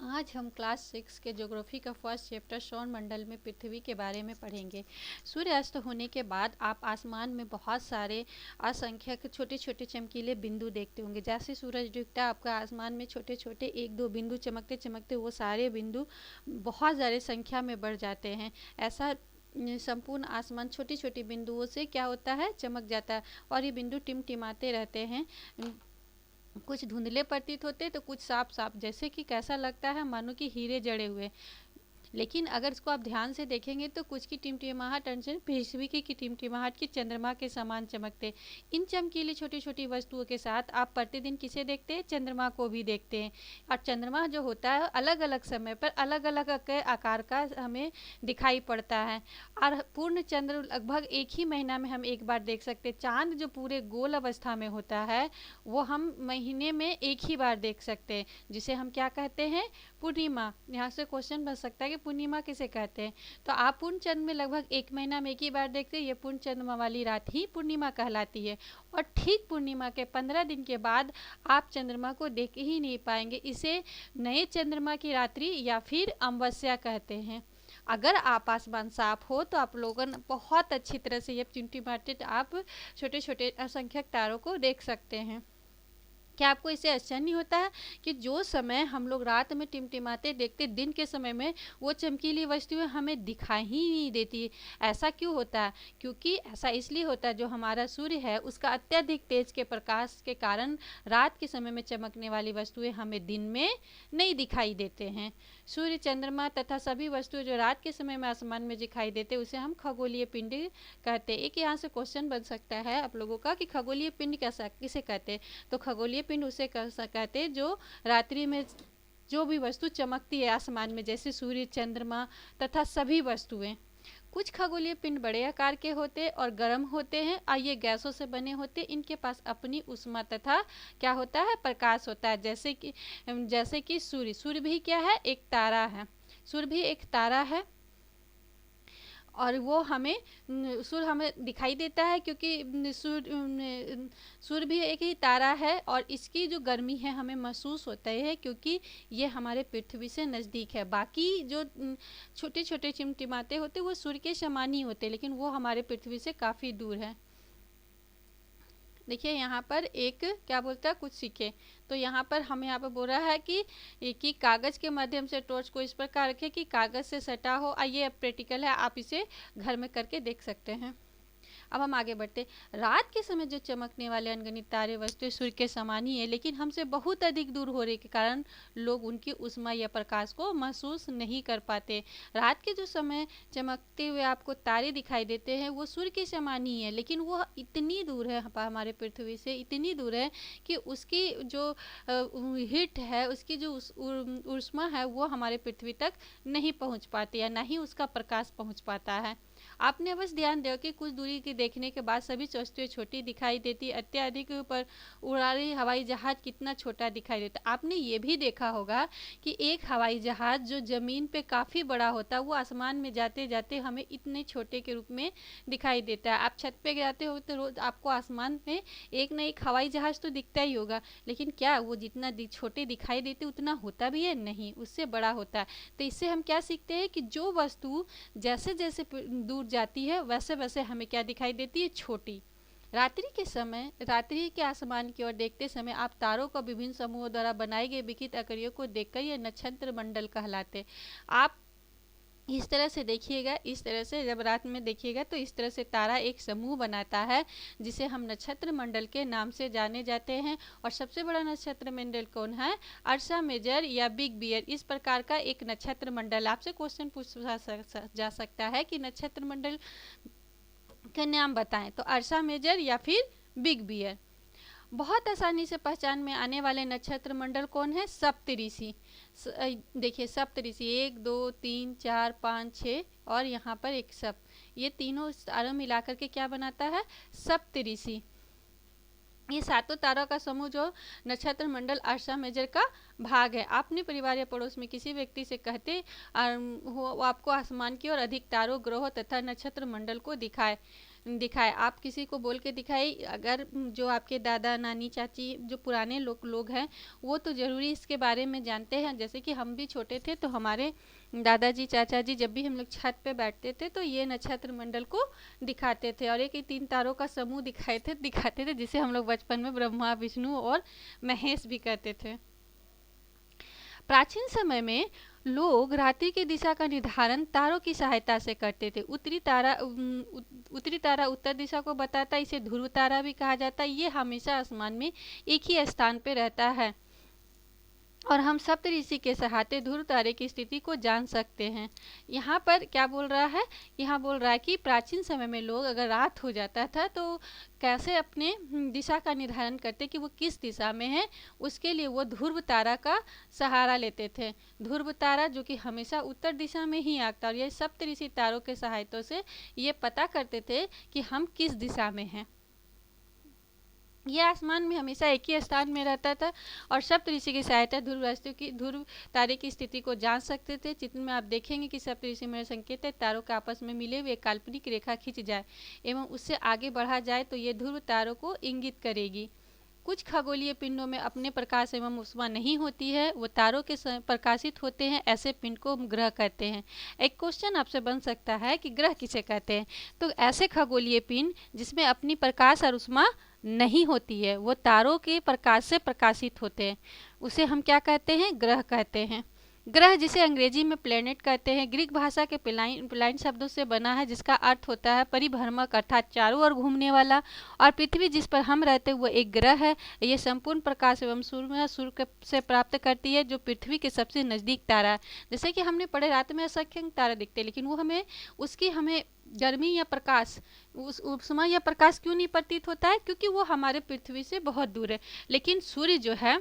आज हम क्लास 6 के ज्योग्राफी का फर्स्ट चैप्टर सौर मंडल में पृथ्वी के बारे में पढ़ेंगे। सूर्यास्त होने के बाद आप आसमान में बहुत सारे असंख्यक छोटे छोटे चमकीले बिंदु देखते होंगे। जैसे सूरज डूबता है आपका आसमान में छोटे छोटे एक दो बिंदु चमकते चमकते वो सारे बिंदु बहुत ज़्यादा संख्या में बढ़ जाते हैं। ऐसा संपूर्ण आसमान छोटी छोटी बिंदुओं से क्या होता है, चमक जाता है और ये बिंदु टिमटिमाते रहते हैं। कुछ धुंधले प्रतीत होते तो कुछ साफ साफ, जैसे कि कैसा लगता है मानो कि हीरे जड़े हुए। लेकिन अगर इसको आप ध्यान से देखेंगे तो कुछ की टिमटिमाहट अंश पृथ्वी की टिमटिमाहट की चंद्रमा के समान चमकते। इन चमकीली छोटी छोटी वस्तुओं के साथ आप प्रतिदिन किसे देखते हैं, चंद्रमा को भी देखते हैं। और चंद्रमा जो होता है अलग अलग समय पर अलग अलग आकार का हमें दिखाई पड़ता है। और पूर्ण चंद्र लगभग एक ही महीना में हम एक बार देख सकते हैं। चांद जो पूरे गोल अवस्था में होता है वो हम महीने में एक ही बार देख सकते हैं, जिसे हम क्या कहते हैं, पूर्णिमा। यहाँ से क्वेश्चन बन सकता है कि पूर्णिमा किसे कहते हैं। तो आप पूर्ण चंद्र में लगभग एक महीना में एक ही बार देखते हैं। ये पूर्ण चंद्रमा वाली रात ही पूर्णिमा कहलाती है। और ठीक पूर्णिमा के 15 दिन के बाद आप चंद्रमा को देख ही नहीं पाएंगे। इसे नए चंद्रमा की रात्रि या फिर अमावस्या कहते हैं। अगर आप आसमान साफ हो तो आप लोगों बहुत अच्छी तरह से ये टिमटिमाते आप छोटे छोटे असंख्यक तारों को देख सकते हैं। क्या आपको इससे आश्चर्य नहीं होता है कि जो समय हम लोग रात में टिमटिमाते देखते, दिन के समय में वो चमकीली वस्तुएं हमें दिखाई ही नहीं देती। ऐसा क्यों होता है? क्योंकि ऐसा इसलिए होता है जो हमारा सूर्य है उसका अत्यधिक तेज के प्रकाश के कारण रात के समय में चमकने वाली वस्तुएं हमें दिन में नहीं दिखाई देते हैं। सूर्य, चंद्रमा तथा सभी वस्तुएं जो रात के समय में आसमान में दिखाई देते उसे हम खगोलीय पिंड कहते हैं। एक यहाँ से क्वेश्चन बन सकता है आप लोगों का कि खगोलीय पिंड कैसा किसे कहते हैं। तो खगोलीय पिंड उसे कहते हैं जो रात्रि में जो भी वस्तु चमकती है आसमान में, जैसे सूर्य, चंद्रमा तथा सभी वस्तुएं। कुछ खगोलीय पिंड बड़े आकार के होते और गर्म होते हैं और ये गैसों से बने होते। इनके पास अपनी ऊष्मा तथा क्या होता है, प्रकाश होता है। जैसे कि सूर्य भी क्या है, एक तारा है। सूर्य भी एक तारा है और वो सूर्य हमें दिखाई देता है क्योंकि सूर्य भी एक ही तारा है और इसकी जो गर्मी है हमें महसूस होता है क्योंकि ये हमारे पृथ्वी से नज़दीक है। बाकी जो छोटे छोटे टिमटिमाते होते वो सूर्य के समान ही होते, लेकिन वो हमारे पृथ्वी से काफ़ी दूर है। देखिए यहाँ पर एक क्या बोलता है, कुछ सीखे। तो यहाँ पर हमें यहाँ पर बोल रहा है कि कागज़ के माध्यम से टॉर्च को इस प्रकार रखें कि कागज़ से सटा हो। ये प्रैक्टिकल है, आप इसे घर में करके देख सकते हैं। अब हम आगे बढ़ते। रात के समय जो चमकने वाले अनगिनत तारे वस्तुएं सूर्य के समान ही है, लेकिन हमसे बहुत अधिक दूर होने के कारण लोग उनकी ऊष्मा या प्रकाश को महसूस नहीं कर पाते। रात के जो समय चमकते हुए आपको तारे दिखाई देते हैं वो सूर्य के समान ही है, लेकिन वो इतनी दूर है हमारे पृथ्वी से, इतनी दूर है कि उसकी जो हीट है, उसकी जो ऊष्मा है वो हमारे पृथ्वी तक नहीं पहुंच पाती या ना ही उसका प्रकाश पहुंच पाता है। आपने बस ध्यान दो कि कुछ दूरी की देखने के बाद सभी वस्तुएं छोटी दिखाई देती। अत्यधिक पर उड़ा रही हवाई जहाज कितना छोटा दिखाई देता। आपने ये भी देखा होगा कि एक हवाई जहाज जो जमीन पे काफ़ी बड़ा होता है वो आसमान में जाते जाते हमें इतने छोटे के रूप में दिखाई देता है। आप छत पे जाते हो तो रोज आपको आसमान में एक न एक हवाई जहाज तो दिखता ही होगा, लेकिन क्या वो जितना छोटे दिखाई देते उतना होता भी है? नहीं, उससे बड़ा होता है। तो इससे हम क्या सीखते हैं कि जो वस्तु जैसे जैसे दूर जाती है वैसे वैसे हमें क्या दिखाई देती है, छोटी। रात्रि के आसमान की ओर देखते समय आप तारों को विभिन्न समूहों द्वारा बनाए गए विकित आकृतियों को देखकर यह नक्षत्र मंडल कहलाते। आप इस तरह से देखिएगा, इस तरह से जब रात में देखिएगा तो इस तरह से तारा एक समूह बनाता है जिसे हम नक्षत्र मंडल के नाम से जाने जाते हैं। और सबसे बड़ा नक्षत्र मंडल कौन है? अर्सा मेजर या बिग बियर। इस प्रकार का एक नक्षत्र मंडल। आपसे क्वेश्चन पूछा जा सकता है कि नक्षत्र मंडल के नाम बताएं, तो अर्सा मेजर या फिर बिग बियर। बहुत आसानी से पहचान में आने वाले नक्षत्र मंडल कौन है? सप्तऋषि। देखिए सप्तऋषि 1 2 3 4 5 6 और यहाँ पर एक सप्त, ये तीनों तारों मिलाकर के क्या बनाता है? सप्तऋषि। ये सातों तारों का समूह जो नक्षत्र मंडल अर्सा मेजर का भाग है। आपने परिवार या पड़ोस में किसी व्यक्ति से कहते हो आपको आसमान की और अधिक तारों, ग्रहों तथा नक्षत्र मंडल को दिखाए, दिखाए। आप किसी को बोल के दिखाए, अगर जो आपके दादा नानी चाची जो पुराने लोग हैं वो तो ज़रूरी इसके बारे में जानते हैं। जैसे कि हम भी छोटे थे तो हमारे दादाजी चाचा जी जब भी हम लोग छत पे बैठते थे तो ये नक्षत्र मंडल को दिखाते थे, और एक 3 तारों का समूह दिखाते थे जिसे हम लोग बचपन में ब्रह्मा विष्णु और महेश भी कहते थे। प्राचीन समय में लोग रात्रि की दिशा का निर्धारण तारों की सहायता से करते थे। उत्तरी तारा उत्तर दिशा को बताता है, इसे ध्रुव तारा भी कहा जाता है। ये हमेशा आसमान में एक ही स्थान पे रहता है और हम सप्तऋषि के सहारे ध्रुव तारे की स्थिति को जान सकते हैं। यहाँ पर क्या बोल रहा है, यहाँ बोल रहा है कि प्राचीन समय में लोग अगर रात हो जाता था तो कैसे अपने दिशा का निर्धारण करते कि वो किस दिशा में है, उसके लिए वो ध्रुव तारा का सहारा लेते थे। ध्रुव तारा जो कि हमेशा उत्तर दिशा में ही आता, और ये सप्तऋषि तारों के सहायता से ये पता करते थे कि हम किस दिशा में हैं। ये आसमान में हमेशा एक ही स्थान में रहता था और सप्तऋषि की सहायता ध्रुव तारे की स्थिति को जान सकते थे। चित्र में आप देखेंगे कि सप्तऋषि में संकेत है तारों के आपस में मिले हुए काल्पनिक रेखा खींच जाए एवं उससे आगे बढ़ा जाए तो ये ध्रुव तारों को इंगित करेगी। कुछ खगोलीय पिंडों में अपने प्रकाश एवं ऊष्मा नहीं होती है, वो तारों के प्रकाशित होते हैं। ऐसे पिंड को हम ग्रह कहते हैं। एक क्वेश्चन आपसे बन सकता है कि ग्रह किसे कहते हैं, तो ऐसे खगोलीय पिंड जिसमें अपनी प्रकाश और ऊष्मा नहीं होती है, वो तारों के प्रकाश से प्रकाशित होते हैं, उसे हम क्या कहते हैं, ग्रह कहते हैं। ग्रह जिसे अंग्रेजी में प्लेनेट कहते हैं, ग्रीक भाषा के प्लाइन शब्दों से बना है जिसका अर्थ होता है परिभ्रमक अर्थात चारों ओर घूमने वाला। और पृथ्वी जिस पर हम रहते हैं वो एक ग्रह है। ये संपूर्ण प्रकाश एवं सूर्य से प्राप्त करती है जो पृथ्वी के सबसे नज़दीक तारा है। जैसे कि हमने पढ़े रात में असंख्य तारे दिखते हैं लेकिन वो हमें गर्मी या प्रकाश ऊष्मा या प्रकाश क्यों नहीं प्रतीत होता है, क्योंकि वो हमारे पृथ्वी से बहुत दूर है। लेकिन सूर्य जो है,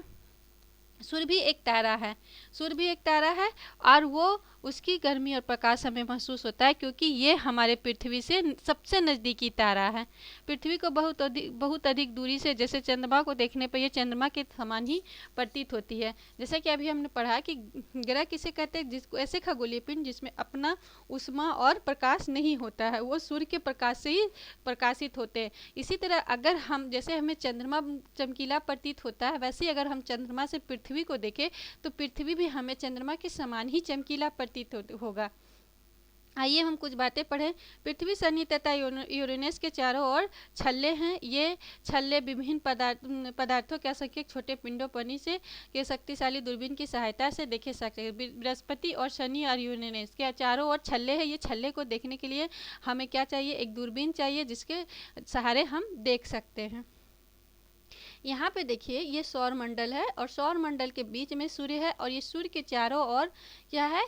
सूर्य भी एक तारा है और वो उसकी गर्मी और प्रकाश हमें महसूस होता है क्योंकि ये हमारे पृथ्वी से सबसे नज़दीकी तारा है। पृथ्वी को बहुत अधिक दूरी से, जैसे चंद्रमा को देखने पर यह चंद्रमा के समान ही प्रतीत होती है। जैसे कि अभी हमने पढ़ा कि ग्रह किसे कहते हैं, जिसको ऐसे खगोलीय पिंड जिसमें अपना ऊष्मा और प्रकाश नहीं होता है, वो सूर्य के प्रकाश से ही प्रकाशित होते हैं। इसी तरह अगर हम, जैसे हमें चंद्रमा चमकीला प्रतीत होता है, वैसे ही अगर हम चंद्रमा से पृथ्वी को देखें तो पृथ्वी भी हमें चंद्रमा के समान ही चमकीला प्रतीत होगा। आइए हम कुछ बातें पढ़ें। पृथ्वी, शनि तथा यूरेनस के चारों ओर छल्ले हैं। ये छल्ले विभिन्न पदार्थों के असंख्य छोटे पिंडों पनी से के शक्तिशाली दूरबीन की सहायता से देखे सकते हैं। बृहस्पति और शनि और यूरेनस के चारों ओर छल्ले हैं। ये छल्ले को देखने के लिए हमें क्या चाहिए, एक दूरबीन चाहिए जिसके सहारे हम देख सकते हैं। यहाँ पे देखिए ये सौर मंडल है और सौर मंडल के बीच में सूर्य है और ये सूर्य के चारों ओर क्या है,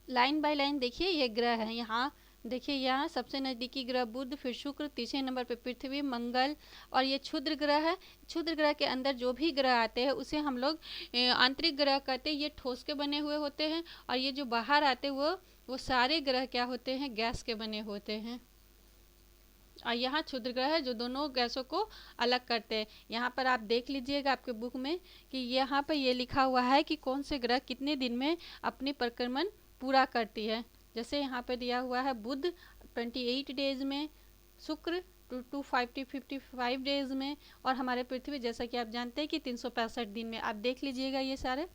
लाइन बाय लाइन देखिए ये ग्रह है। यहाँ देखिए, यहाँ सबसे नज़दीकी ग्रह बुध, फिर शुक्र, तीसरे नंबर पे पृथ्वी, मंगल और ये क्षुद्र ग्रह है। क्षुद्र ग्रह के अंदर जो भी ग्रह आते हैं उसे हम लोग आंतरिक ग्रह कहते हैं। ये ठोस के बने हुए होते हैं और ये जो बाहर आते हैं वो सारे ग्रह क्या होते हैं, गैस के बने होते हैं। और यहाँ क्षुद्र ग्रह है जो दोनों गैसों को अलग करते हैं। यहाँ पर आप देख लीजिएगा आपके बुक में कि यहाँ पर ये लिखा हुआ है कि कौन से ग्रह कितने दिन में अपनी परिक्रमण पूरा करती है। जैसे यहाँ पे दिया हुआ है बुध 28 डेज में, शुक्र 255 डेज में और हमारे पृथ्वी जैसा कि आप जानते हैं कि 365 दिन में। आप देख लीजिएगा ये सारे।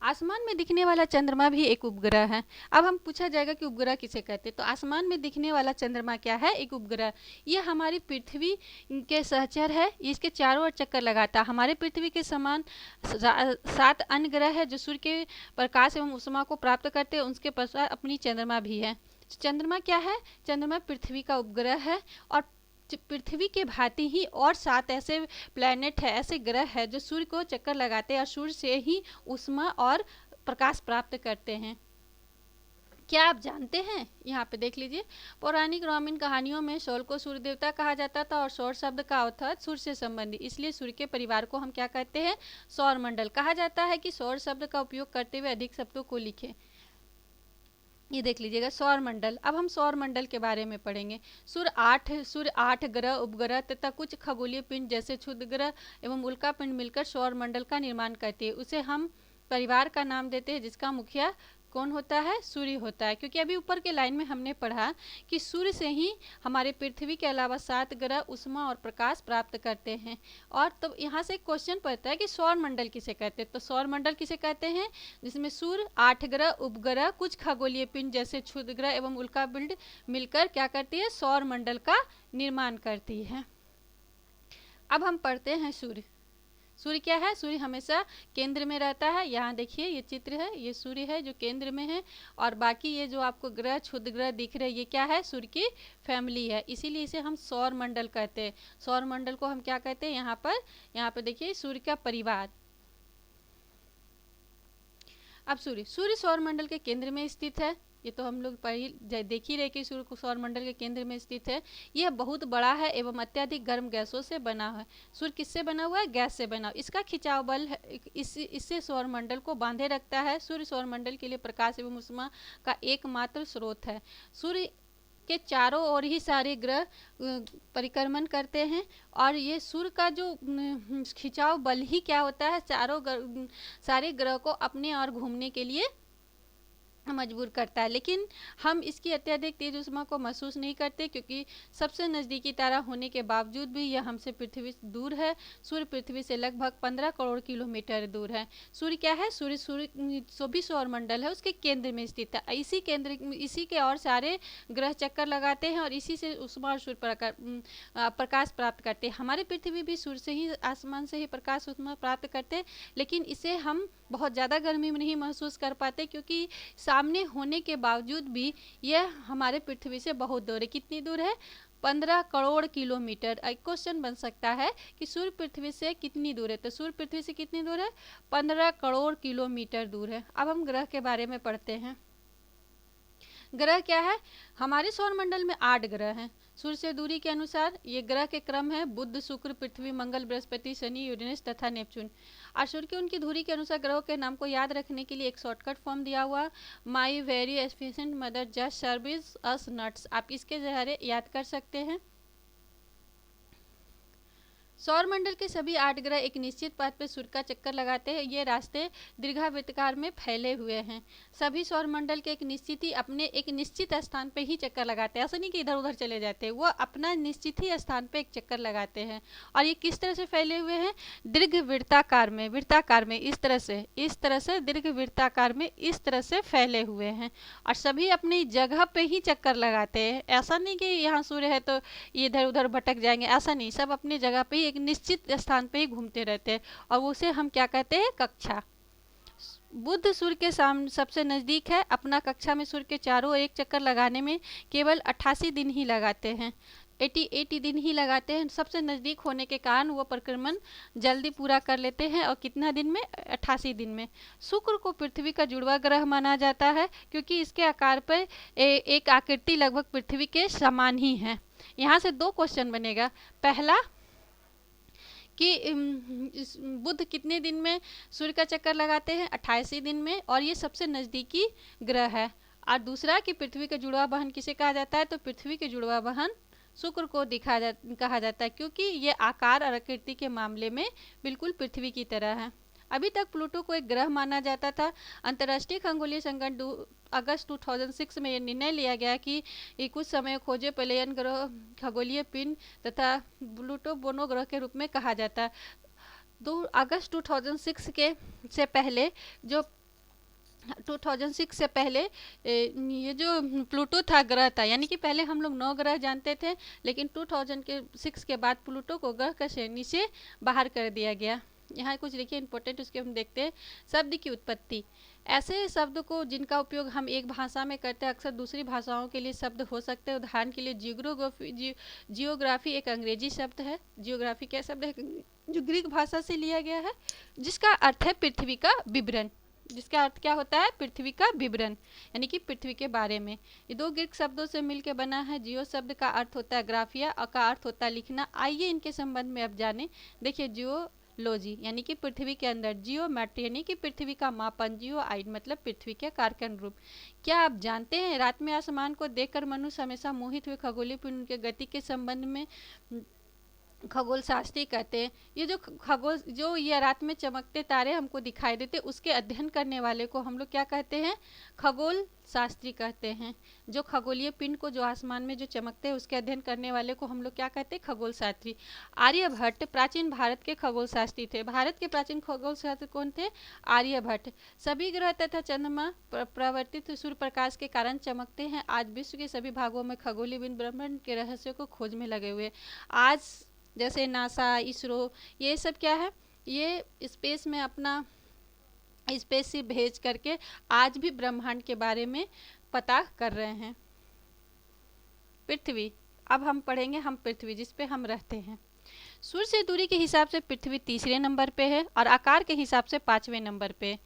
आसमान में दिखने वाला चंद्रमा भी एक उपग्रह है। अब हम पूछा जाएगा कि उपग्रह किसे कहते हैं, तो आसमान में दिखने वाला चंद्रमा क्या है, एक उपग्रह। ये हमारी पृथ्वी के सहचर है, इसके चारों ओर चक्कर लगाता है। हमारे पृथ्वी के समान 7 अन्य ग्रह है जो सूर्य के प्रकाश एवं ऊष्मा को प्राप्त करते हैं। उनके पश्चात अपनी चंद्रमा भी है। चंद्रमा क्या है, चंद्रमा पृथ्वी का उपग्रह है और पृथ्वी के भांति ही और 7 ऐसे प्लैनेट है, ऐसे ग्रह है जो सूर्य को चक्कर लगाते हैं और सूर्य से ही ऊष्मा और प्रकाश प्राप्त करते हैं। क्या आप जानते हैं, यहाँ पे देख लीजिए, पौराणिक रोमन कहानियों में सौर को सूर्य देवता कहा जाता था और सौर शब्द का अर्थ है सूर्य से संबंधित, इसलिए सूर्य के परिवार को हम क्या कहते हैं, सौर मंडल। कहा जाता है कि सौर शब्द का उपयोग करते हुए अधिक शब्दों को लिखें। ये देख लीजिएगा सौर मंडल। अब हम सौर मंडल के बारे में पढ़ेंगे। सूर्य 8 ग्रह, उपग्रह तथा कुछ खगोलीय पिंड जैसे क्षुद्र ग्रह एवं उल्का पिंड मिलकर सौर मंडल का निर्माण करती है। उसे हम परिवार का नाम देते हैं जिसका मुखिया कौन होता है? सूर्य होता है, क्योंकि अभी ऊपर के लाइन में हमने पढ़ा कि सूर्य से ही हमारे पृथ्वी के अलावा 7 ग्रह उष्मा और प्रकाश प्राप्त करते हैं। और तो यहाँ से क्वेश्चन पड़ता है कि सौर मंडल किसे कहते हैं? तो सौर मंडल किसे कहते हैं? जिसमें सूर्य, 8 ग्रह, उपग्रह, कुछ खगोलीय पिंड जैसे क्षुद्र ग्रह एवं उल्का पिंड मिलकर क्या करती है? सौर मंडल का निर्माण करती है। अब हम पढ़ते हैं सूर्य। सूर्य क्या है? सूर्य हमेशा केंद्र में रहता है। यहाँ देखिए ये चित्र है, ये सूर्य है जो केंद्र में है, और बाकी ये जो आपको ग्रह, क्षुद्र ग्रह दिख रहे हैं, ये क्या है? सूर्य की फैमिली है, इसीलिए इसे हम सौर मंडल कहते हैं। सौर मंडल को हम क्या कहते हैं? यहाँ पर देखिए सूर्य का परिवार। अब सूर्य सौर मंडल के केंद्र में स्थित है। ये तो हम लोग देख ही रहे कि सूर्य को सौर मंडल के केंद्र में स्थित है। यह बहुत बड़ा है एवं अत्यधिक गर्म गैसों से बना है। सूर्य किससे बना हुआ है? गैस से बना हुआ। इसका खिंचाव बल है, इससे सौर मंडल को बांधे रखता है। सूर्य सौर मंडल के लिए प्रकाश एवं ऊष्मा का एकमात्र स्रोत है। सूर्य के चारों ओर ही सारे ग्रह परिक्रमण करते हैं, और ये सूर्य का जो खिंचाव बल ही क्या होता है? सारे ग्रह को अपने ओर घूमने के लिए मजबूर करता है। लेकिन हम इसकी अत्यधिक तेज ऊष्मा को महसूस नहीं करते, क्योंकि सबसे नज़दीकी तारा होने के बावजूद भी यह हमसे पृथ्वी से दूर है। सूर्य पृथ्वी से लगभग 15 करोड़ किलोमीटर दूर है। सूर्य क्या है? सूर्य भी सौर मंडल है, उसके केंद्र में स्थित है। इसी के और सारे ग्रह चक्कर लगाते हैं, और इसी से ऊष्मा और सूर्य प्रकाश प्राप्त करते हैं। हमारी पृथ्वी भी सूर्य से ही, आसमान से ही प्रकाश ऊष्मा प्राप्त करते हैं, लेकिन इसे हम बहुत ज़्यादा गर्मी में नहीं महसूस कर पाते, क्योंकि सामने होने के बावजूद भी यह हमारे पृथ्वी से बहुत दूर है। कितनी दूर है? 15 करोड़ किलोमीटर। एक क्वेश्चन बन सकता है कि सूर्य पृथ्वी से कितनी दूर है? तो सूर्य पृथ्वी से कितनी दूर है? 15 करोड़ किलोमीटर दूर है। अब हम ग्रह के बारे में पढ़ते हैं। ग्रह क्या है? हमारे सौर मंडल में 8 ग्रह हैं। सूर्य से दूरी के अनुसार ये ग्रह के क्रम है: बुध, शुक्र, पृथ्वी, मंगल, बृहस्पति, शनि, यूरेनस तथा नेपच्यून। और सूर्य की उनकी दूरी के अनुसार ग्रहों के नाम को याद रखने के लिए एक शॉर्टकट फॉर्म दिया हुआ: my very efficient mother just service us nuts. आप इसके जरिए याद कर सकते हैं। सौर मंडल के सभी 8 ग्रह एक निश्चित पथ पर सूर्य का चक्कर लगाते हैं। ये रास्ते दीर्घवृत्ताकार में फैले हुए हैं। सभी सौर मंडल के अपने एक निश्चित स्थान पर ही चक्कर लगाते हैं। ऐसा नहीं कि इधर उधर चले जाते हैं, वो अपना निश्चित ही स्थान पर एक चक्कर लगाते हैं। और ये किस तरह से फैले हुए हैं? दीर्घवृत्ताकार में इस तरह से दीर्घवृत्ताकार में इस तरह से फैले हुए हैं, और सभी अपनी जगह पे ही चक्कर लगाते हैं। ऐसा नहीं कि यहाँ सूर्य है तो इधर उधर भटक जाएंगे, ऐसा नहीं। सब अपनी जगह पे एक निश्चित स्थान पे ही घूमते रहते हैं, और उसे हम क्या कहते हैं? कक्षा। बुध सूर्य के सबसे नज़दीक है। अपना कक्षा में सूर्य के चारों ओर एक चक्कर लगाने में केवल 88 दिन ही लगाते हैं। 80 दिन ही लगाते हैं। सबसे नज़दीक होने के कारण वो परिक्रमण जल्दी पूरा कर लेते हैं, और कितना दिन में? 88 दिन में। शुक्र को पृथ्वी का जुड़वा ग्रह माना जाता है, क्योंकि इसके आकार पर एक आकृति लगभग पृथ्वी के समान ही है। यहाँ से 2 क्वेश्चन बनेगा। पहला कि बुध कितने दिन में सूर्य का चक्कर लगाते हैं? 88 दिन में, और ये सबसे नज़दीकी ग्रह है। और दूसरा कि पृथ्वी का जुड़वा बहन किसे कहा जाता है? तो पृथ्वी के जुड़वा बहन शुक्र को कहा जाता है, क्योंकि ये आकार और आकृति के मामले में बिल्कुल पृथ्वी की तरह है। अभी तक प्लूटो को एक ग्रह माना जाता था। अंतर्राष्ट्रीय खगोलीय संगठन अगस्त 2006 में यह निर्णय लिया गया कि कुछ समय खोजे प्लेयन ग्रह खगोलीय पिंड तथा प्लूटो बोनो ग्रह के रूप में कहा जाता है। 2 अगस्त 2006 से पहले ये जो प्लूटो था, ग्रह था, यानी कि पहले हम लोग 9 ग्रह जानते थे, लेकिन 2006 के बाद प्लूटो को ग्रह का श्रेणी से बाहर कर दिया गया। यहाँ कुछ देखिए इंपॉर्टेंट, उसके हम देखते हैं। शब्द की उत्पत्ति। ऐसे शब्द को जिनका उपयोग हम एक भाषा में करते हैं, अक्सर दूसरी भाषाओं के लिए शब्द हो सकते हैं। उदाहरण के लिए जियोग्राफी एक अंग्रेजी शब्द है। जियोग्राफी क्या शब्द है? जो ग्रीक भाषा से लिया गया है, जिसका अर्थ है पृथ्वी का विवरण। जिसका अर्थ क्या होता है? पृथ्वी का विवरण, यानी कि पृथ्वी के बारे में। ये 2 ग्रीक शब्दों से मिलकर बना है। जियो शब्द का अर्थ होता है ग्राफिया, और का अर्थ होता है लिखना। आइए इनके संबंध में अब जाने। देखिए, जियोलॉजी यानी कि पृथ्वी के अंदर, जियोमेट्री यानी कि पृथ्वी का मापन, जियोआइड मतलब पृथ्वी के कारकन रूप। क्या आप जानते हैं रात में आसमान को देखकर मनुष्य हमेशा मोहित हुए खगोलीय पिंड के गति के संबंध में खगोल शास्त्री कहते हैं। ये जो खगोल जो ये रात में चमकते तारे हमको दिखाई देते उसके अध्ययन करने वाले को हम लोग क्या कहते हैं? खगोल शास्त्री कहते हैं। जो खगोलीय पिंड को जो आसमान में जो चमकते हैं उसके अध्ययन करने वाले को हम लोग क्या कहते हैं? खगोल शास्त्री। आर्यभट्ट प्राचीन भारत के खगोल शास्त्री थे। भारत के प्राचीन खगोल शास्त्री कौन थे? आर्यभट्ट। सभी ग्रह तथा चंद्रमा प्रवर्तित सूर्य प्रकाश के कारण चमकते हैं। आज विश्व के सभी भागों में खगोलीय ब्रह्मांड के रहस्यों को खोज में लगे हुए। आज जैसे नासा, इसरो, ये सब क्या है? ये स्पेस में अपना स्पेसशिप भेज करके आज भी ब्रह्मांड के बारे में पता कर रहे हैं। पृथ्वी। अब हम पढ़ेंगे हम पृथ्वी जिस पे हम रहते हैं। सूर्य से दूरी के हिसाब से पृथ्वी तीसरे नंबर पे है और आकार के हिसाब से 5वें नंबर पे।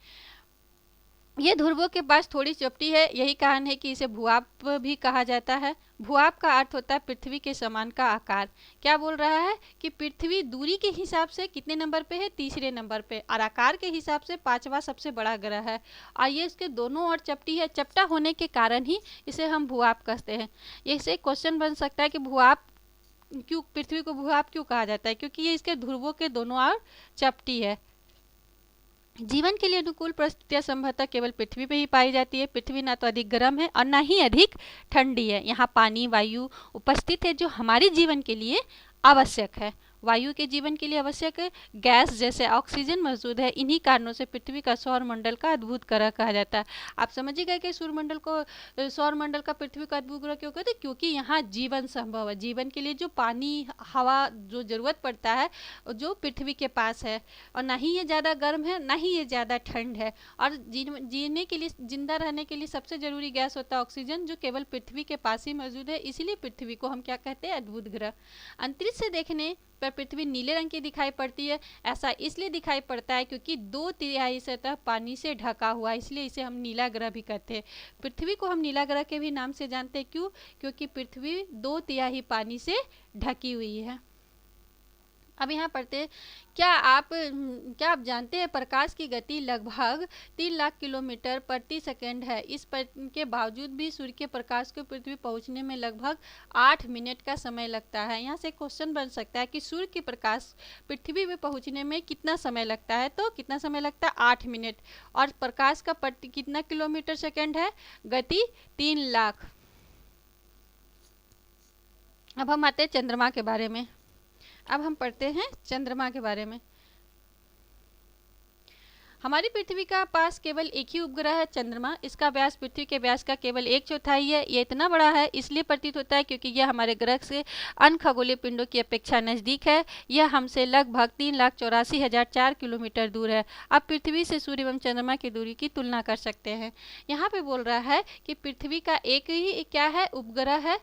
ये ध्रुवों के पास थोड़ी चपटी है, यही कारण है कि इसे भूआप भी कहा जाता है। भूआप का अर्थ होता है पृथ्वी के समान का आकार। क्या बोल रहा है कि पृथ्वी दूरी के हिसाब से कितने नंबर पे है? तीसरे नंबर पे, और आकार के हिसाब से 5वां सबसे बड़ा ग्रह है। और ये इसके दोनों ओर चपटी है। चपटा होने के कारण ही इसे हम भूआप कहते हैं। इससे क्वेश्चन बन सकता है कि भूआप क्यों, पृथ्वी को भूआप क्यों कहा जाता है? क्योंकि ये इसके ध्रुवों के दोनों ओर चपटी है। जीवन के लिए अनुकूल परिस्थितियां संभवतः केवल पृथ्वी पे ही पाई जाती है। पृथ्वी ना तो अधिक गर्म है और ना ही अधिक ठंडी है। यहाँ पानी, वायु उपस्थित है जो हमारे जीवन के लिए आवश्यक है। वायु के जीवन के लिए आवश्यक है। गैस जैसे ऑक्सीजन मौजूद है। इन्हीं कारणों से पृथ्वी का सौर मंडल का अद्भुत ग्रह कहा जाता है। आप समझिएगा कि सौर मंडल का पृथ्वी का अद्भुत ग्रह क्यों कहते हैं? क्योंकि यहाँ जीवन संभव है। जीवन के लिए जो पानी, हवा जो जरूरत पड़ता है जो पृथ्वी के पास है। और ना ही ये ज़्यादा गर्म है ना ही ये ज़्यादा ठंड है। और जीने के लिए, जिंदा रहने के लिए सबसे जरूरी गैस होता है ऑक्सीजन, जो केवल पृथ्वी के पास ही मौजूद है। इसीलिए पृथ्वी को हम क्या कहते हैं? अद्भुत ग्रह। अंतरिक्ष से देखने पर पृथ्वी नीले रंग की दिखाई पड़ती है। ऐसा इसलिए दिखाई पड़ता है क्योंकि 2/3 सतह पानी से ढका हुआ है, इसलिए इसे हम नीला ग्रह भी कहते हैं। पृथ्वी को हम नीला ग्रह के भी नाम से जानते हैं। क्यों? क्योंकि पृथ्वी 2/3 पानी से ढकी हुई है। अब यहाँ पढ़ते हैं, क्या आप जानते हैं प्रकाश की गति लगभग 3 लाख किलोमीटर प्रति सेकंड है। इस के बावजूद भी सूर्य के प्रकाश को पृथ्वी पहुँचने में लगभग 8 मिनट का समय लगता है। यहाँ से क्वेश्चन बन सकता है कि सूर्य के प्रकाश पृथ्वी में पहुँचने में कितना समय लगता है? तो कितना समय लगता है? 8 मिनट। और प्रकाश का कितना किलोमीटर सेकेंड है? गति 3 लाख। अब हम आते हैं चंद्रमा के बारे में। अब हम पढ़ते हैं चंद्रमा के बारे में। हमारी पृथ्वी का पास केवल एक ही उपग्रह है, चंद्रमा। इसका व्यास पृथ्वी के व्यास का केवल 1/4 है। ये इतना बड़ा है इसलिए प्रतीत होता है क्योंकि यह हमारे ग्रह से अन्य खगोलीय पिंडों की अपेक्षा नज़दीक है। यह हमसे लगभग 3,84,004 किलोमीटर दूर है। अब पृथ्वी से सूर्य एवं चंद्रमा की दूरी की तुलना कर सकते हैं। यहाँ पे बोल रहा है कि पृथ्वी का एक ही क्या है? उपग्रह है,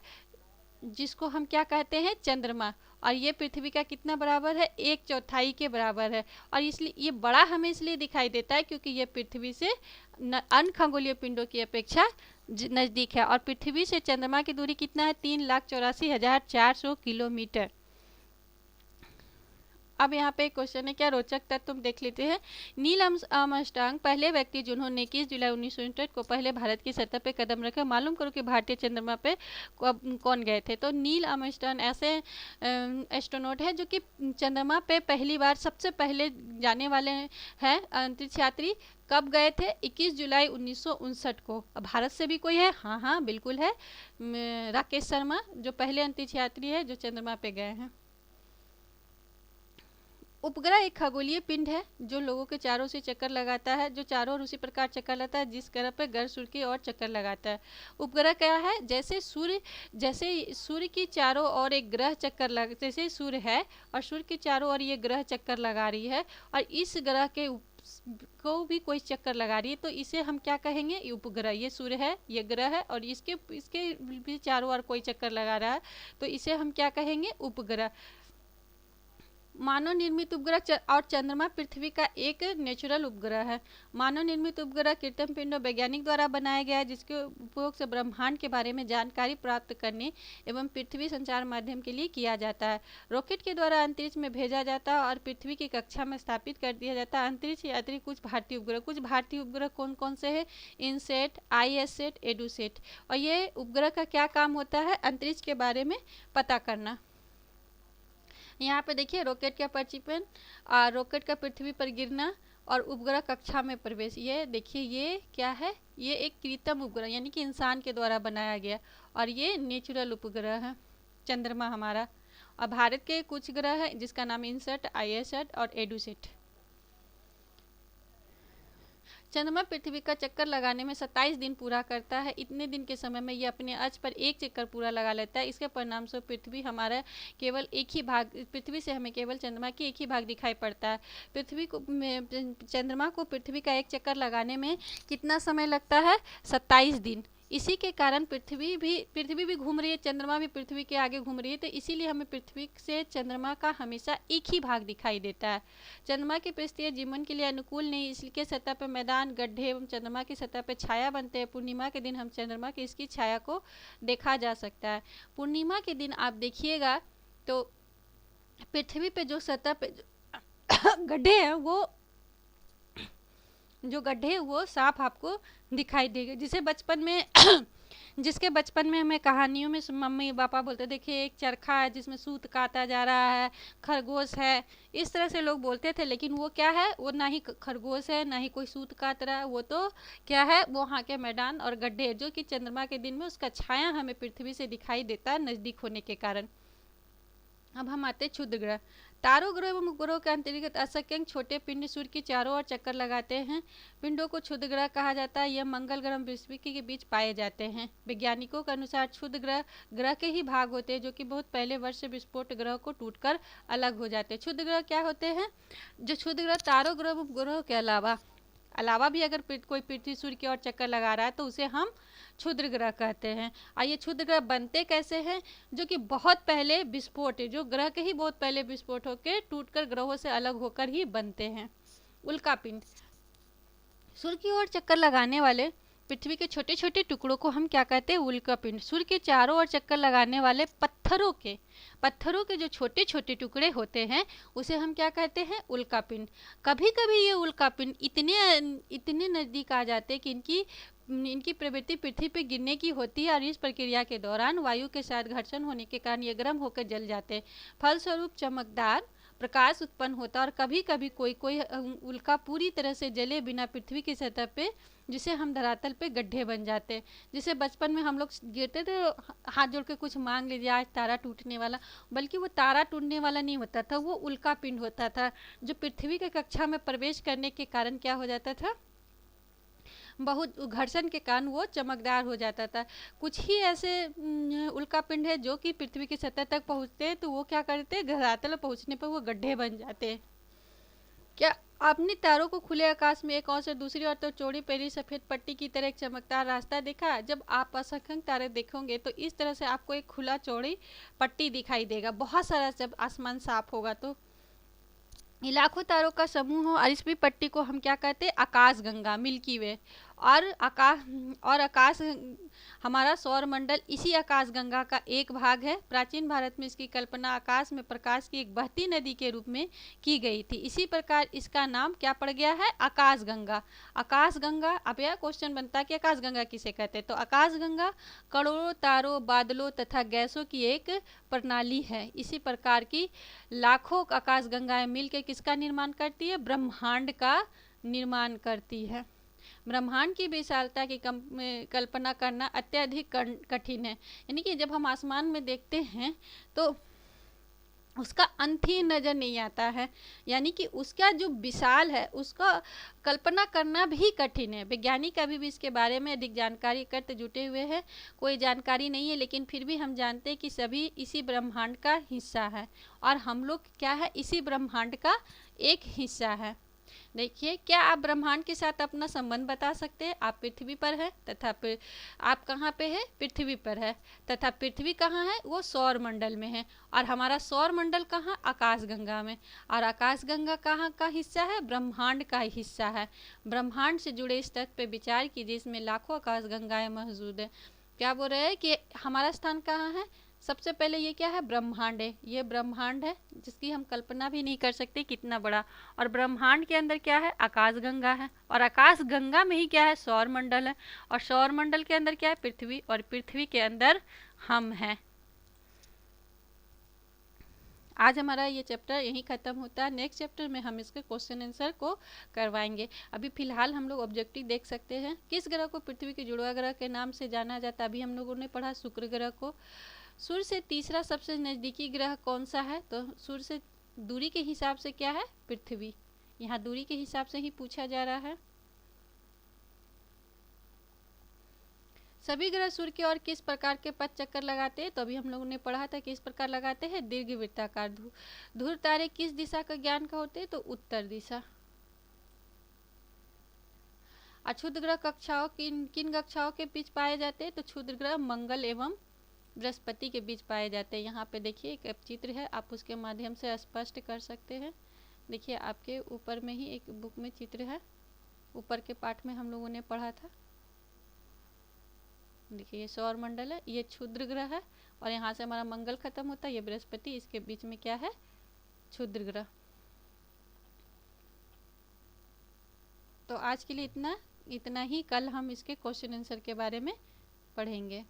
जिसको हम क्या कहते हैं? चंद्रमा। और ये पृथ्वी का कितना बराबर है? 1/4 के बराबर है। और इसलिए ये बड़ा हमें इसलिए दिखाई देता है क्योंकि ये पृथ्वी से अन्य खगोलीय पिंडों की अपेक्षा नज़दीक है। और पृथ्वी से चंद्रमा की दूरी कितना है? 3,84,400 किलोमीटर। अब यहाँ पे क्वेश्चन है, क्या रोचक तथ्य तुम देख लेते हैं। नील आर्मस्ट्रांग पहले व्यक्ति जिन्होंने 21 जुलाई 1969 को पहले भारत की सतह पे कदम रखे। मालूम करो कि भारतीय चंद्रमा पे कौन गए थे। तो नील आर्मस्ट्रांग ऐसे एस्ट्रोनॉट है जो कि चंद्रमा पे पहली बार सबसे पहले जाने वाले हैं अंतरिक्ष यात्री। कब गए थे? 21 जुलाई 1959 को। भारत से भी कोई है? हाँ हाँ बिल्कुल है, राकेश शर्मा, जो पहले अंतरिक्ष यात्री है जो चंद्रमा पे गए हैं। उपग्रह एक खगोलीय पिंड है जो लोगों के चारों से चक्कर लगाता है, जो चारों ओर उसी प्रकार चक्कर लगाता है जिस ग्रह पर ग्रह सूर्य की ओर चक्कर लगाता है। उपग्रह क्या है? जैसे सूर्य की चारों ओर एक ग्रह चक्कर जैसे सूर्य है और सूर्य के चारों ओर ये ग्रह चक्कर लगा रही है और इस ग्रह के को भी कोई चक्कर लगा रही है, तो इसे हम क्या कहेंगे? उपग्रह। ये सूर्य है, ये ग्रह है और इसके भी चारों ओर कोई चक्कर लगा रहा है, तो इसे हम क्या कहेंगे? उपग्रह। मानव निर्मित उपग्रह और चंद्रमा पृथ्वी का एक नेचुरल उपग्रह है। मानव निर्मित उपग्रह कृत्रिम पिंडों वैज्ञानिक द्वारा बनाया गया है जिसके उपयोग से ब्रह्मांड के बारे में जानकारी प्राप्त करने एवं पृथ्वी संचार माध्यम के लिए किया जाता है। रॉकेट के द्वारा अंतरिक्ष में भेजा जाता है और पृथ्वी की कक्षा में स्थापित कर दिया जाता है। अंतरिक्ष यात्री कुछ भारतीय उपग्रह कौन कौन से है? INSAT, ISSat, EDUSAT. और ये उपग्रह का क्या काम होता है? अंतरिक्ष के बारे में पता करना। यहाँ पे देखिए रॉकेट का प्रक्षेपण, रॉकेट का पृथ्वी पर गिरना और उपग्रह कक्षा में प्रवेश। ये देखिए ये क्या है, ये एक कृत्रिम उपग्रह यानी कि इंसान के द्वारा बनाया गया, और ये नेचुरल उपग्रह है चंद्रमा हमारा। और भारत के कुछ ग्रह है जिसका नाम इनसैट, आईएसएट और एडुसेट। चंद्रमा पृथ्वी का चक्कर लगाने में 27 दिन पूरा करता है। इतने दिन के समय में ये अपने अक्ष पर एक चक्कर पूरा लगा लेता है। इसके परिणाम स्वरूप पृथ्वी हमारा केवल एक ही भाग, पृथ्वी से हमें केवल चंद्रमा की एक ही भाग दिखाई पड़ता है। चंद्रमा को पृथ्वी का एक चक्कर लगाने में कितना समय लगता है? 27 दिन। इसी के कारण पृथ्वी भी घूम रही है, चंद्रमा भी पृथ्वी के आगे घूम रही है, तो इसीलिए हमें पृथ्वी से चंद्रमा का हमेशा एक ही भाग दिखाई देता है। चंद्रमा की पृष्ठीय जीवन के लिए अनुकूल नहीं, इसके सतह पर मैदान, गड्ढे एवं चंद्रमा की सतह पर छाया बनते हैं। पूर्णिमा के दिन हम चंद्रमा की इसकी छाया को देखा जा सकता है। पूर्णिमा के दिन आप देखिएगा तो पृथ्वी पे जो सतह पे गड्ढे हैं वो साफ आपको दिखाई देगा। जिसके बचपन में हमें कहानियों में मम्मी पापा बोलते, देखिए एक चरखा है जिसमें सूत काटा जा रहा है, खरगोश है, इस तरह से लोग बोलते थे। लेकिन वो क्या है, वो ना ही खरगोश है ना ही कोई सूत काट रहा है, वो तो क्या है, वो वहाँ के मैदान और गड्ढे, जो कि चंद्रमा के दिन में उसका छाया हमें पृथ्वी से दिखाई देता है नज़दीक होने के कारण। अब हम आते हैं क्षुद्र ग्रह। तारों, ग्रह एवं उपग्रहों के अंतर्गत असंख्य छोटे पिंड सूर्य की चारों ओर चक्कर लगाते हैं। पिंडों को क्षुद्र ग्रह कहा जाता है। यह मंगल ग्रह बृहस्पति के बीच पाए जाते हैं। वैज्ञानिकों के अनुसार क्षुद्र ग्रह के ही भाग होते हैं जो कि बहुत पहले वर्ष से विस्फोट ग्रह को टूटकर अलग हो जाते हैं। क्षुद्र ग्रह क्या होते हैं? जो क्षुद्र ग्रह तारों, ग्रह उपग्रहों के अलावा भी अगर कोई पृथ्वी सूर्य की ओर चक्कर लगा रहा है तो उसे हम क्षुद्र ग्रह कहते हैं। और ये क्षुद्र ग्रह बनते कैसे हैं? जो कि बहुत पहले विस्फोट है, जो ग्रह के ही बहुत पहले विस्फोट होकर टूटकर ग्रहों से अलग होकर ही बनते हैं। उल्कापिंड। सूर्य की ओर चक्कर लगाने वाले पृथ्वी के छोटे छोटे टुकड़ों को हम क्या कहते हैं? उल्कापिंड। सूर्य के चारों ओर चक्कर लगाने वाले पत्थरों के जो छोटे छोटे टुकड़े होते हैं उसे हम क्या कहते हैं? उल्कापिंड। कभी कभी ये उल्कापिंड इतने नज़दीक आ जाते हैं कि इनकी प्रवृत्ति पृथ्वी पर गिरने की होती है, और इस प्रक्रिया के दौरान वायु के साथ घर्षण होने के कारण ये गर्म होकर जल जाते हैं। फलस्वरूप चमकदार प्रकाश उत्पन्न होता है, और कभी कभी कोई उल्का पूरी तरह से जले बिना पृथ्वी की सतह पे, जिसे हम धरातल पे गड्ढे बन जाते हैं। जिसे बचपन में हम लोग गिरते थे हाथ जोड़ के कुछ मांग लीजिए आज तारा टूटने वाला, बल्कि वो तारा टूटने वाला नहीं होता था, वो उल्का पिंड होता था जो पृथ्वी के कक्षा में प्रवेश करने के कारण क्या हो जाता था, बहुत घर्षण के कारण वो चमकदार हो जाता था। कुछ ही ऐसे उल्कापिंड है जो कि पृथ्वी की सतह तक पहुंचते हैं तो वो क्या करते हैं, धरातल पहुंचने पर वो गड्ढे बन जाते हैं। क्या आपने तारों को खुले आकाश में एक ओर से दूसरी ओर तो चौड़ी पहली सफेद पट्टी की तरह एक चमकदार रास्ता देखा? जब आप असंख्य तारे देखोगे तो इस तरह से आपको एक खुला चौड़ी पट्टी दिखाई देगा, बहुत सारा, जब आसमान साफ होगा तो। लाखों तारों का समूह हो, और इस भी पट्टी को हम क्या कहते हैं? आकाश गंगा, मिल्की वे। और आकाश हमारा सौर मंडल इसी आकाश गंगा का एक भाग है। प्राचीन भारत में इसकी कल्पना आकाश में प्रकाश की एक बहती नदी के रूप में की गई थी। इसी प्रकार इसका नाम क्या पड़ गया है? आकाश गंगा। आकाश गंगा, अब यह क्वेश्चन बनता है कि आकाश गंगा किसे कहते हैं? तो आकाश गंगा करोड़ों तारों, बादलों तथा गैसों की एक प्रणाली है। इसी प्रकार की लाखों आकाश गंगाएं मिलकर किसका निर्माण करती है? ब्रह्मांड का निर्माण करती है। ब्रह्मांड की विशालता की कल्पना करना अत्यधिक कठिन है। यानी कि जब हम आसमान में देखते हैं तो उसका अंत ही नज़र नहीं आता है, यानी कि उसका जो विशाल है उसका कल्पना करना भी कठिन है। वैज्ञानिक अभी भी इसके बारे में अधिक जानकारी करते जुटे हुए हैं, कोई जानकारी नहीं है, लेकिन फिर भी हम जानते हैं कि सभी इसी ब्रह्मांड का हिस्सा है, और हम लोग क्या है? इसी ब्रह्मांड का एक हिस्सा है। देखिए, क्या आप ब्रह्मांड के साथ अपना संबंध बता सकते हैं? आप पृथ्वी पर है, तथा आप कहाँ पे है? पृथ्वी पर है, तथा पृथ्वी कहाँ है? वो सौर मंडल में है, और हमारा सौर मंडल कहाँ? आकाशगंगा में। और आकाशगंगा कहाँ का हिस्सा है? ब्रह्मांड का हिस्सा है। ब्रह्मांड से जुड़े इस तथ्य पे विचार कीजिए, इसमें लाखों आकाशगंगाएं मौजूद है। क्या बोल रहे हैं कि हमारा स्थान कहाँ है? सबसे पहले ये क्या है? ब्रह्मांड है। ये ब्रह्मांड है जिसकी हम कल्पना भी नहीं कर सकते कितना बड़ा, और ब्रह्मांड के अंदर क्या है? आकाशगंगा है, और आकाशगंगा में ही क्या है? सौर मंडल है, और सौर मंडल के अंदर क्या है? पृथ्वी, और पृथ्वी के अंदर हम हैं। आज हमारा ये चैप्टर यहीं ख़त्म होता है। नेक्स्ट चैप्टर में हम इसके क्वेश्चन आंसर को करवाएंगे। अभी फ़िलहाल हम लोग ऑब्जेक्टिव देख सकते हैं। किस ग्रह को पृथ्वी के जुड़वा ग्रह के नाम से जाना जाता है? अभी हम लोगों ने पढ़ा शुक्र ग्रह को। सूर्य से तीसरा सबसे नज़दीकी ग्रह कौन सा है? तो सूर्य से दूरी के हिसाब से क्या है? पृथ्वी। यहाँ दूरी के हिसाब से ही पूछा जा रहा है। सभी ग्रह सूर्य की ओर किस प्रकार के पथ चक्कर लगाते हैं? तो अभी हम लोगों ने पढ़ा था किस प्रकार लगाते हैं, दीर्घवृत्ताकार। ध्रुव तारे किस दिशा का ज्ञान का होते हैं? तो उत्तर दिशा। अक्षुद्र ग्रह कक्षाओं किन किन कक्षाओं के बीच पाए जाते हैं? तो क्षुद्र ग्रह मंगल एवं बृहस्पति के बीच पाए जाते हैं। यहाँ पे देखिए एक चित्र है, आप उसके माध्यम से स्पष्ट कर सकते हैं। देखिए आपके ऊपर में ही एक बुक में चित्र है, ऊपर के पाठ में हम लोगों ने पढ़ा था। देखिए ये सौर मंडल है, ये क्षुद्र ग्रह है और यहाँ से हमारा मंगल खत्म होता है, ये बृहस्पति, इसके बीच में क्या है? क्षुद्र ग्रह। तो आज के लिए इतना ही। कल हम इसके क्वेश्चन आंसर के बारे में पढ़ेंगे।